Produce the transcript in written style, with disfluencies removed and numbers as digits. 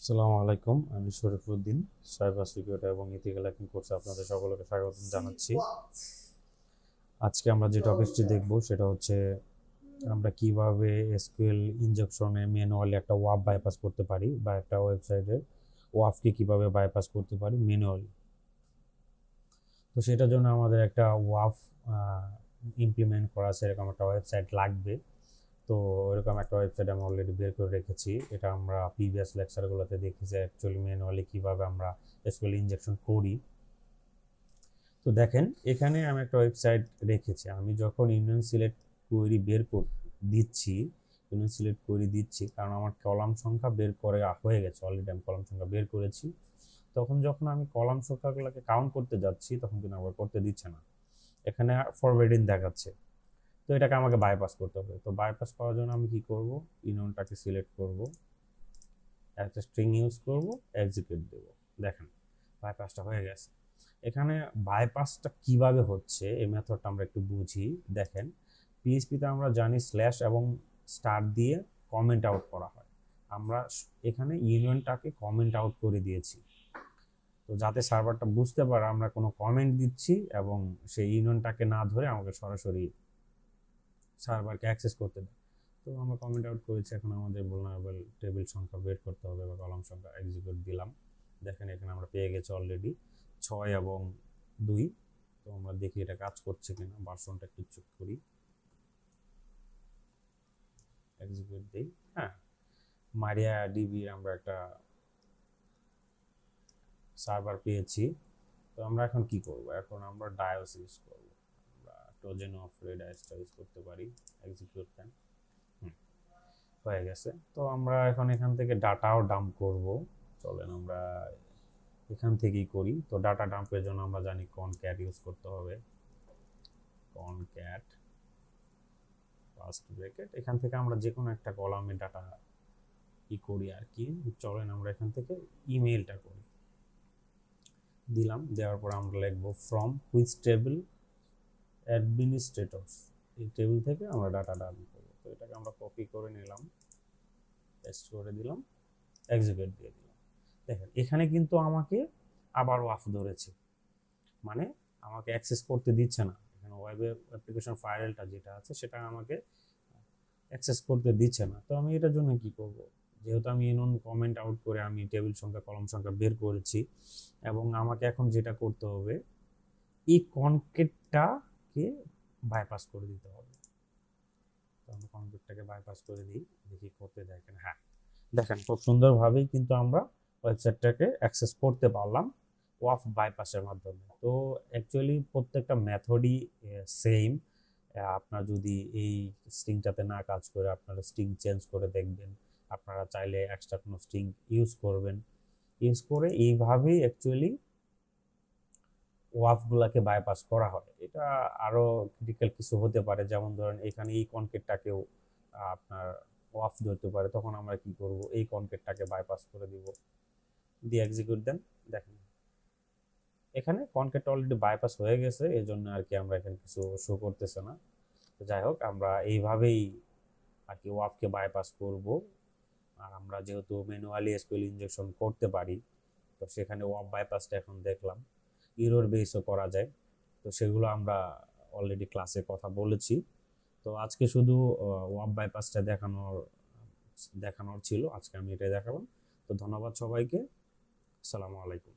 আসসালামু আলাইকুম, আমি শরীফুদ্দিন। সাইবার সিকিউরিটি এবং ইথিক্যাল হ্যাকিং কোর্সে আপনাদের সকলকে স্বাগত জানাচ্ছি। আজকে আমরা যে টপিকটি দেখব সেটা হচ্ছে আমরা কিভাবে এসকিউএল ইনজেকশনে ম্যানুয়ালি একটা ওয়াফ বাইপাস করতে পারি, বা একটা ওয়েবসাইটের ওয়াফকে কিভাবে বাইপাস করতে পারি ম্যানুয়ালি। তো সেটার জন্য আমাদের একটা ওয়াফ ইমপ্লিমেন্ট করা সেরকম একটা ওয়েবসাইট লাগবে। তো এরকম একটা ওয়েবসাইট আমি অলরেডি বের করে রেখেছি। এটা আমরা প্রিভিয়াস লেকচারগুলোতে দেখেছি অ্যাকচুয়ালি ম্যানুয়ালি কীভাবে আমরা এসকিউএল ইনজেকশন করি। তো দেখেন, এখানে আমি একটা ওয়েবসাইট রেখেছি। আমি যখন ইউনিয়ন সিলেক্ট কোয়েরি বের দিচ্ছি, ইউনিয়ন সিলেক্ট কোয়েরি দিচ্ছি কারণ আমার কলাম সংখ্যা বের করে হয়ে গেছে, অলরেডি আমি কলাম সংখ্যা বের করেছি। তখন যখন আমি কলাম সংখ্যাগুলোকে কাউন্ট করতে যাচ্ছি তখন কিন্তু আবার করতে দিচ্ছে না, এখানে ফরওয়ার্ডিং দেখাচ্ছে। তো এটাকে আমাকে বাইপাস করতে হবে। তো বাইপাস করার জন্য আমি কি করব, ইউনিয়নটাকে সিলেক্ট করব, একটা স্ট্রিং ইউজ করব, এক্সিকিউট দেব। দেখেন বাইপাসটা হয়ে গেছে। এখানে বাইপাসটা কিভাবে হচ্ছে এই মেথডটা আমরা একটু বুঝি। দেখেন, পিএইচপিতে আমরা জানি স্ল্যাশ এবং স্টার দিয়ে কমেন্ট আউট করা হয়। আমরা এখানে ইউনিয়নটাকে কমেন্ট আউট করে দিয়েছি, তো যাতে সার্ভারটা বুঝতে পারে আমরা কোনো কমেন্ট দিচ্ছি এবং সেই ইউনিয়নটাকে না ধরে আমাকে সরাসরি সার্ভারকে অ্যাক্সেস করতে দেয়। তো আমরা কমেন্ট আউট করেছি, এখন আমাদের vulnerable টেবিল সংখ্যা বের করতে হবে বা কলাম সংখ্যা, এক্সিকিউট দিলাম। দেখেন এখানে আমরা পেয়ে গেছি অলরেডি 6 এবং 2। তো আমরা দেখি এটা কাজ করছে কিনা, ভার্সনটা একটু চেক করি, এক্সিকিউট দিই। হ্যাঁ, মারিয়া ডিবি আমরা একটা সার্ভার পেয়েছি। তো আমরা এখন কি করব, এখন আমরা ডায়োস ইউজ করব। আমরা ট্রোজান অফ ডায়োসটা ইউজ করতে পারি, এক্সিকিউট দেন। হয়ে গেছে। তো আমরা এখন এখান থেকে ডাটাও ডাম্প করব। চলেন আমরা এখান থেকেই করি। তো ডাটা ডাম্পের জন্য আমরা জানি কনক্যাট ইউজ করতে হবে, কনক্যাট ফার্স্ট ব্র্যাকেট। এখান থেকে আমরা যে কোনো একটা কলামে ডাটা করি আর কি। চলেন আমরা এখান থেকে ইমেইলটা করি, দিলাম। দেওয়ার পর আমরা লিখবো ফ্রম হুইচ টেবিল অ্যাডমিনিস্ট্রেটরস, এই টেবিল থেকে আমরা ডাটা ডাম্প করব। তো এটাকে আমরা কপি করে নিলাম, পেস্ট করে দিলাম, এক্সিকিউট দিয়ে দিলাম। দেখেন এখানে কিন্তু আমাকে আবার ওয়াফ ধরেছে, মানে আমাকে অ্যাক্সেস করতে দিচ্ছে না। এখানে ওয়েব অ্যাপ্লিকেশন ফায়ারওয়ালটা যেটা আছে সেটা আমাকে অ্যাক্সেস করতে দিচ্ছে না। তো আমি এটার জন্য কি করব, যেহেতু আমি ইউনিয়ন কমেন্ট আউট করে আমি টেবিল সংখ্যা কলাম সংখ্যা বের করেছি, এবং আমাকে এখন যেটা করতে হবে এই কনকেটটাকে বাইপাস করে দিতে হবে। তো আমরা কনকেটটাকে বাইপাস করে দিই, দেখি করতে দেখেন। হ্যাঁ, দেখেন খুব সুন্দরভাবেই কিন্তু আমরা ওয়েবসাইটটাকে অ্যাক্সেস করতে পারলাম ওয়াফ বাইপাসের মাধ্যমে। তো অ্যাকচুয়ালি প্রত্যেকটা মেথডই সেম। আপনার যদি এই স্ট্রিংটাতে না কাজ করে আপনারা স্ট্রিং চেঞ্জ করে দেখবেন, আপনারা চাইলে এক্সট্রা কোনো স্ট্রিং ইউজ করবেন, ইউজ করে এইভাবেই অ্যাকচুয়ালি ওয়াফগুলোকে বাইপাস করা হয়। এটা আরও ক্রিটিক্যাল কিছু হতে পারে, যেমন ধরেন এখানে এই কনকেটটাকেও আপনার ওয়াফ ধরতে পারে। তখন আমরা কি করব, এই কনকেটটাকে বাইপাস করে দিব, দিয়ে এক্সিকিউট দেন। দেখেন এখানে কনকেট অলরেডি বাইপাস হয়ে গেছে, এই জন্য আর কি আমরা এখানে কিছু শো করতেছে না। তো যাই হোক, আমরা এইভাবেই আর কি ওয়াফকে বাইপাস করব। আর আমরা যেহেতু ম্যানুয়ালি এসকিউএল ইনজেকশন করতে পারি, তো সেখানে ওয়াফ বাইপাসটা এখন দেখলাম ইরর বেসও করা যায়। তো সেগুলো আমরা অলরেডি ক্লাসে কথা বলেছি। তো আজকে শুধু ওয়াফ বাইপাসটা দেখানোর ছিল, আজকে আমি এটাই দেখাবো। তো ধন্যবাদ সবাইকে, আসসালামু আলাইকুম।